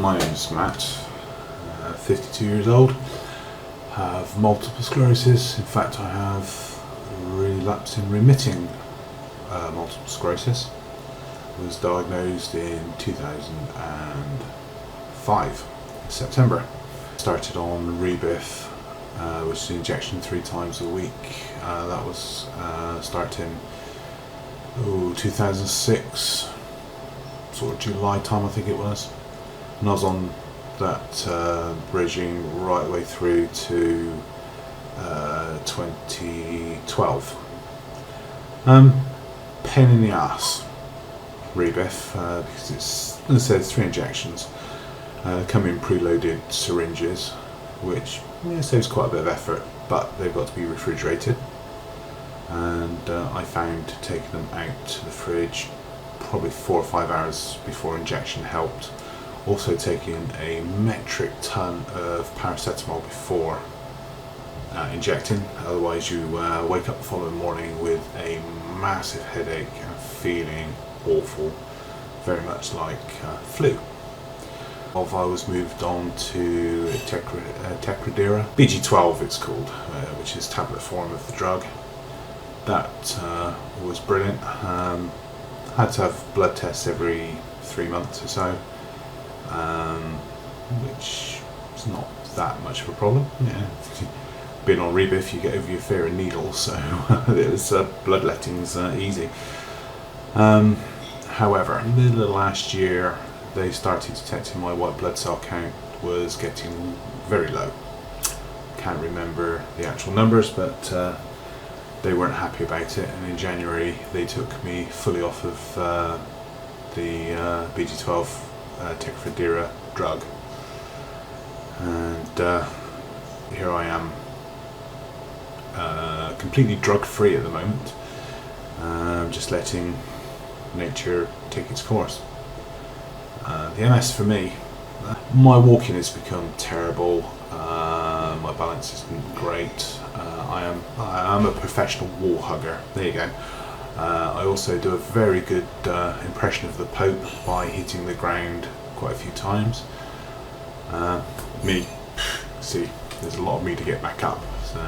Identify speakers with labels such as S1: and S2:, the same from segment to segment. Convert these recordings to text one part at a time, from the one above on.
S1: my name's Matt, 52 years old, have multiple sclerosis. In fact, I have relapsing remitting multiple sclerosis. I was diagnosed in 2005, September. Started on Rebif, which is an injection 3 times a week. That was starting 2006, sort of July time I think it was. And I was on that regime right the way through to 2012. Pain in the ass, Rebif, because it's, as I said, 3 injections. Come in preloaded syringes, which saves quite a bit of effort, but they've got to be refrigerated. And I found taking them out to the fridge probably 4 or 5 hours before injection helped. Also taking a metric ton of paracetamol before injecting, otherwise you wake up the following morning with a massive headache and feeling awful, very much like flu. I was moved on to Tecfidera, BG12 it's called, which is tablet form of the drug. That was brilliant. Had to have blood tests every 3 months or so, which is not that much of a problem. Being on Rebif, you get over your fear of needles, so it was bloodletting's easy. However, in the middle of last year, they started detecting my white blood cell count was getting very low. Can't remember the actual numbers, but they weren't happy about it, and in January they took me fully off of the BG12 Tecfidera drug, and here I am, completely drug free at the moment, just letting nature take its course. The MS for me, my walking has become terrible, my balance isn't great. I am a professional wall hugger, there you go. I also do a very good impression of the Pope by hitting the ground quite a few times. See, there's a lot of me to get back up, so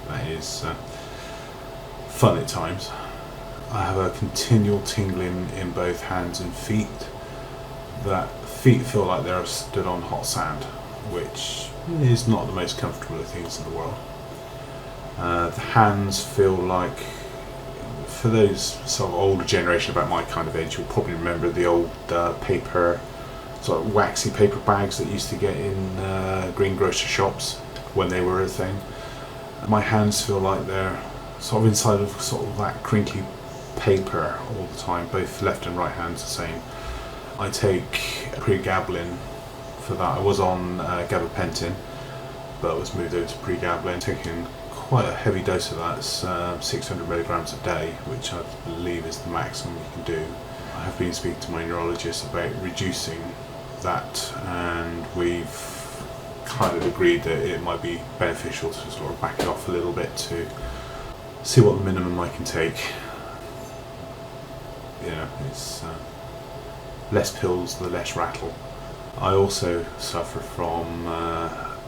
S1: that is fun at times. I have a continual tingling in both hands and feet. That feet feel like they're stood on hot sand, which is not the most comfortable of things in the world. The hands feel like, for those sort of older generation about my kind of age, you'll probably remember the old paper, sort of waxy paper bags that used to get in greengrocer shops when they were a thing. My hands feel like they're sort of inside of sort of that crinkly paper all the time, both left and right hands the same. I take pregabalin for that. I was on gabapentin, but I was moved over to pregabalin, taking quite a heavy dose of that. It's 600 milligrams a day, which I believe is the maximum you can do. I have been speaking to my neurologist about reducing that, and we've kind of agreed that it might be beneficial to sort of back it off a little bit to see what the minimum I can take. It's less pills, the less rattle. I also suffer from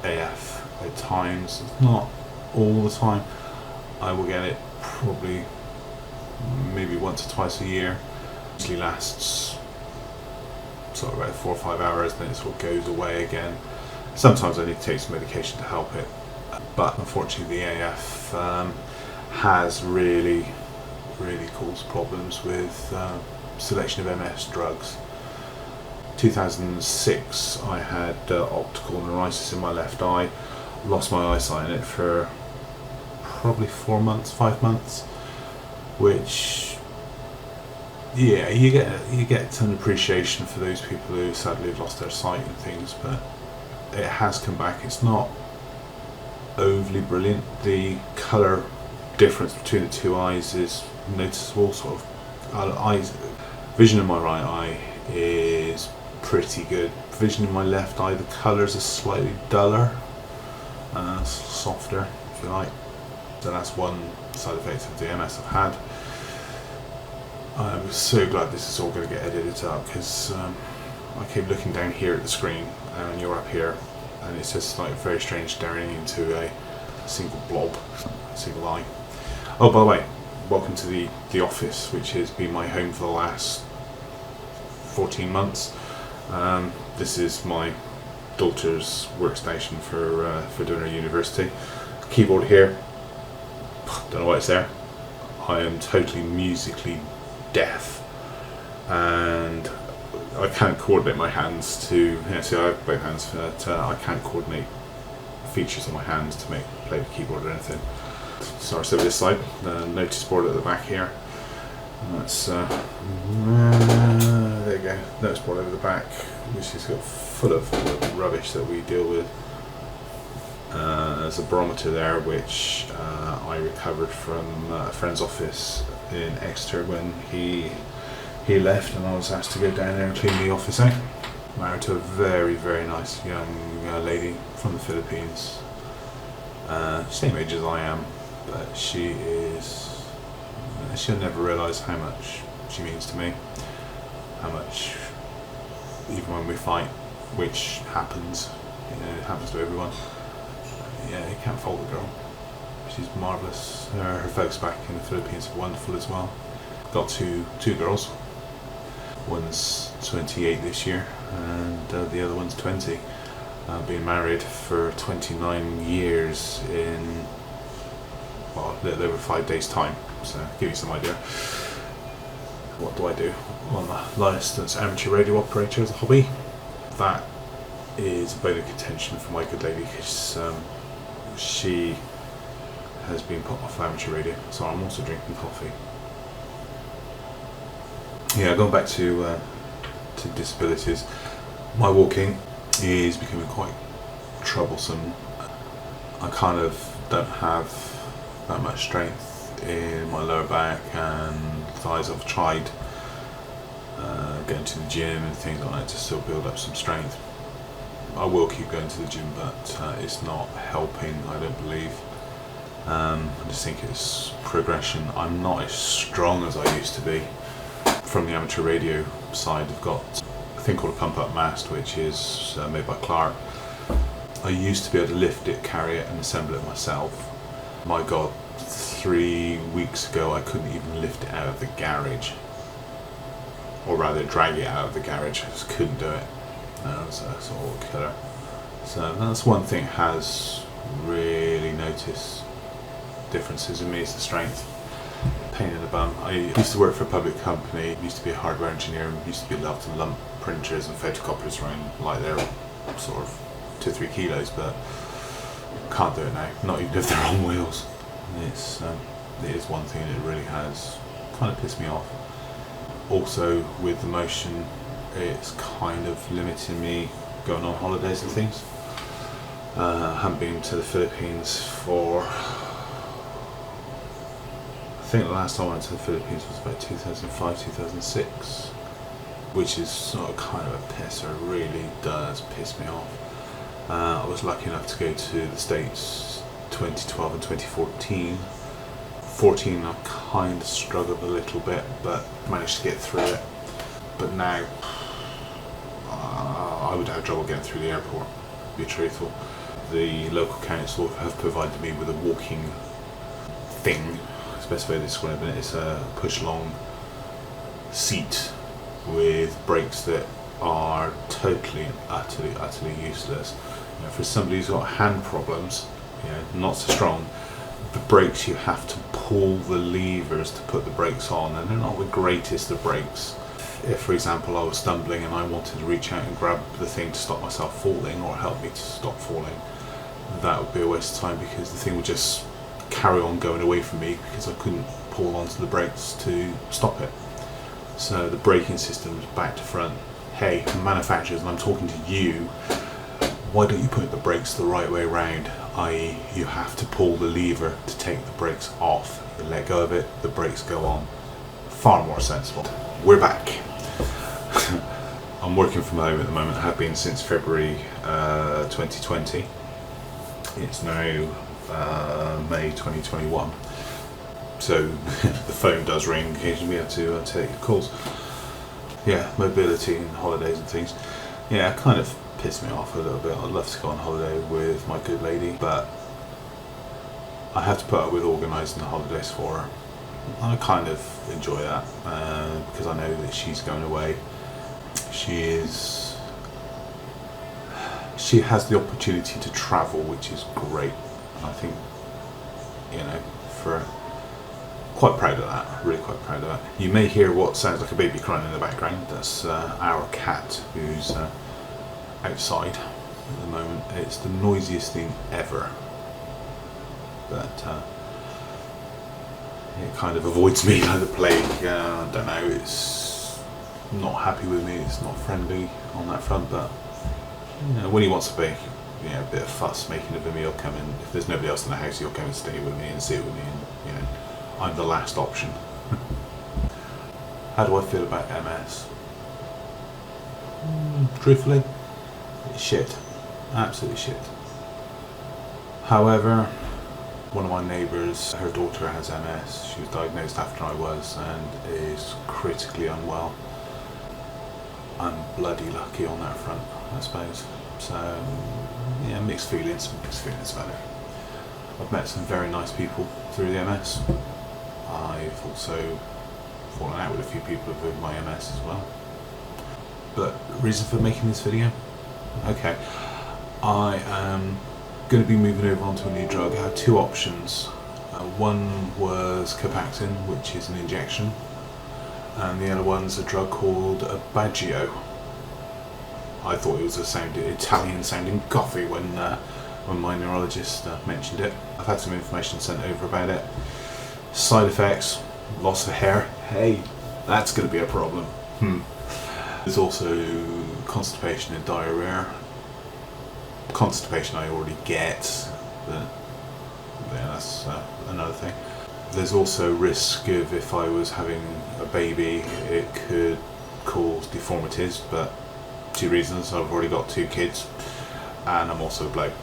S1: AF at times, not all the time. I will get it probably maybe once or twice a year. It usually lasts sort of about 4 or 5 hours, then it sort of goes away again. Sometimes I need to take some medication to help it, but unfortunately the AF has really caused problems with selection of MS drugs. 2006 I had optical neuritis in my left eye, lost my eyesight in it for probably 4 months, 5 months, which you get an appreciation for those people who sadly have lost their sight and things, but it has come back. It's not overly brilliant. The colour difference between the 2 eyes is noticeable. Sort of vision in my right eye is pretty good. Vision in my left eye, the colours are slightly duller, softer if you like. So that's one side effect of the MS I've had. I'm so glad this is all going to get edited up, because I keep looking down here at the screen, and you're up here, and it's just like very strange staring into a single blob, a single eye. Oh, by the way, welcome to the office, which has been my home for the last 14 months. This is my daughter's workstation for doing her university. Keyboard here, don't know why it's there. I am totally musically deaf, and I can't coordinate my hands to, see, I have both hands, but I can't coordinate features on my hands to play the keyboard or anything. So over this side, the notice board at the back here. And that's there you go, notice board over the back, which is got full of rubbish that we deal with. There's a barometer there, which I recovered from a friend's office in Exeter when he left, and I was asked to go down there and clean the office out. Married to a very, very nice young lady from the Philippines, same age as I am, but she'll never realise how much she means to me, how much, even when we fight, which happens, it happens to everyone. Yeah, you can't fault the girl. She's marvellous. Her folks back in the Philippines are wonderful as well. Got two girls. One's 28 this year, and the other one's 20. Been married for 29 years in, well, a little over 5 days' time. So, give you some idea. What do I do? I'm a licensed amateur radio operator as a hobby. That is a bone of contention for my good lady, because she has been put off amateur radio, so I'm also drinking coffee. Yeah, going back to disabilities, my walking is becoming quite troublesome. I kind of don't have that much strength in my lower back and thighs. I've tried going to the gym and things like that to still build up some strength. I will keep going to the gym, but it's not helping, I don't believe. I just think it's progression. I'm not as strong as I used to be. From the amateur radio side, I've got a thing called a pump up mast, which is made by Clark. I used to be able to lift it, carry it and assemble it myself. My God, 3 weeks ago I couldn't even lift it out of the garage, or rather drag it out of the garage. I just couldn't do it. That was a sort of killer. So that's one thing has really noticed differences in me, is the strength. Pain in the bum. I used to work for a public company, used to be a hardware engineer, and used to be allowed to lump printers and photocopiers around like they're sort of 2-3 kilos, but can't do it now, not even if they're on wheels. It is one thing that really has kind of pissed me off. Also with the motion, it's kind of limiting me going on holidays and things. I haven't been to the Philippines for, I think the last time I went to the Philippines was about 2005, 2006, which is sort of kind of a pisser. It really does piss me off. I was lucky enough to go to the States 2012 and 2014. 14 I kind of struggled a little bit, but managed to get through it. But now, I would have trouble getting through the airport, to be truthful. The local council have provided me with a walking thing. The best way to describe it is a push-along seat with brakes that are totally and utterly useless. For somebody who's got hand problems, not so strong, the brakes, you have to pull the levers to put the brakes on, and they're not the greatest of brakes. If, for example, I was stumbling and I wanted to reach out and grab the thing to stop myself falling, or help me to stop falling, that would be a waste of time, because the thing would just carry on going away from me because I couldn't pull onto the brakes to stop it. So the braking system is back to front. Hey, manufacturers, and I'm talking to you, why don't you put the brakes the right way around, i.e. you have to pull the lever to take the brakes off. You let go of it, the brakes go on. Far more sensible. We're back. I'm working from home at the moment. I have been since February 2020. It's now May 2021. So the phone does ring occasionally. We have to take calls. yeah, mobility and holidays and things. Yeah, it kind of pissed me off a little bit. I'd love to go on holiday with my good lady, but I have to put up with organising the holidays for her. I kind of enjoy that because I know that she's going away. She has the opportunity to travel, which is great. I think, for quite proud of that, really quite proud of that. You may hear what sounds like a baby crying in the background. That's our cat who's outside at the moment. It's the noisiest thing ever, but it kind of avoids me like the plague. I don't know, it's not happy with me, it's not friendly on that front, but when he wants to be a bit of fuss making of him, he'll come in. If there's nobody else in the house, he'll come and stay with me and sit with me, and I'm the last option. How do I feel about MS? Truthfully, it's shit. Absolutely shit. However, one of my neighbours, her daughter has MS. She was diagnosed after I was and is critically unwell. I'm bloody lucky on that front, I suppose. So, yeah, mixed feelings about it. I've met some very nice people through the MS. I've also fallen out with a few people with my MS as well. But reason for making this video? Okay, I am going to be moving over onto a new drug. I had two options. One was Copaxone, which is an injection, and the other one's a drug called Aubagio. I thought it was a Italian sounding coffee when my neurologist mentioned it. I've had some information sent over about it. Side effects: loss of hair. Hey, that's going to be a problem. There's also constipation and diarrhea. Constipation I already get, but yeah, that's another thing. There's also risk of, if I was having a baby, it could cause deformities, but 2 reasons: I've already got 2 kids and I'm also a bloke,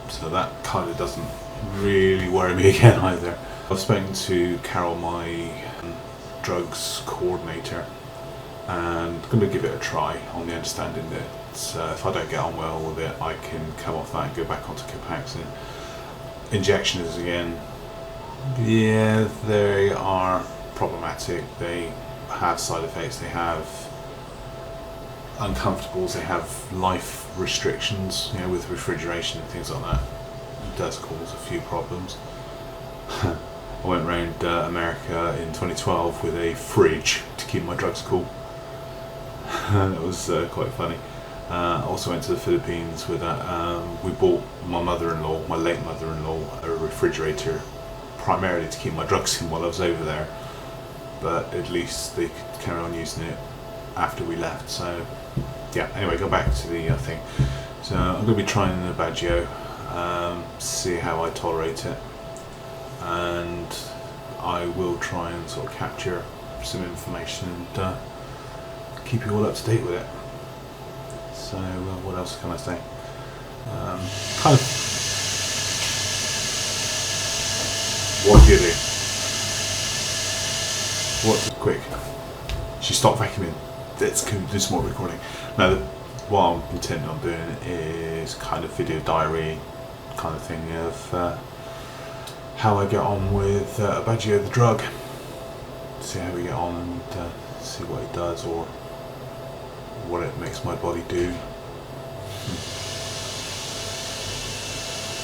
S1: so that kind of doesn't really worry me again either. I've spoken to Carol, my drugs coordinator, and I'm going to give it a try on the understanding that if I don't get on well with it, I can come off that and go back onto Copaxone. Injections again, yeah, they are problematic. They have side effects, they have uncomfortables, they have life restrictions, with refrigeration and things like that. It does cause a few problems. I went around America in 2012 with a fridge to keep my drugs cool. That was quite funny. Also went to the Philippines with that. We bought my late mother-in-law, a refrigerator, primarily to keep my drugs in while I was over there, but at least they could carry on using it after we left. So yeah, anyway, go back to the thing. So I'm going to be trying the Aubagio, see how I tolerate it, and I will try and sort of capture some information and keep you all up to date with it. So what else can I say? Kind of, what do you do? Quick. She stopped vacuuming. Let's do some more recording. Now, what I'm intending on doing is kind of video diary kind of thing of how I get on with Aubagio the drug. See how we get on and see what it does, or what it makes my body do.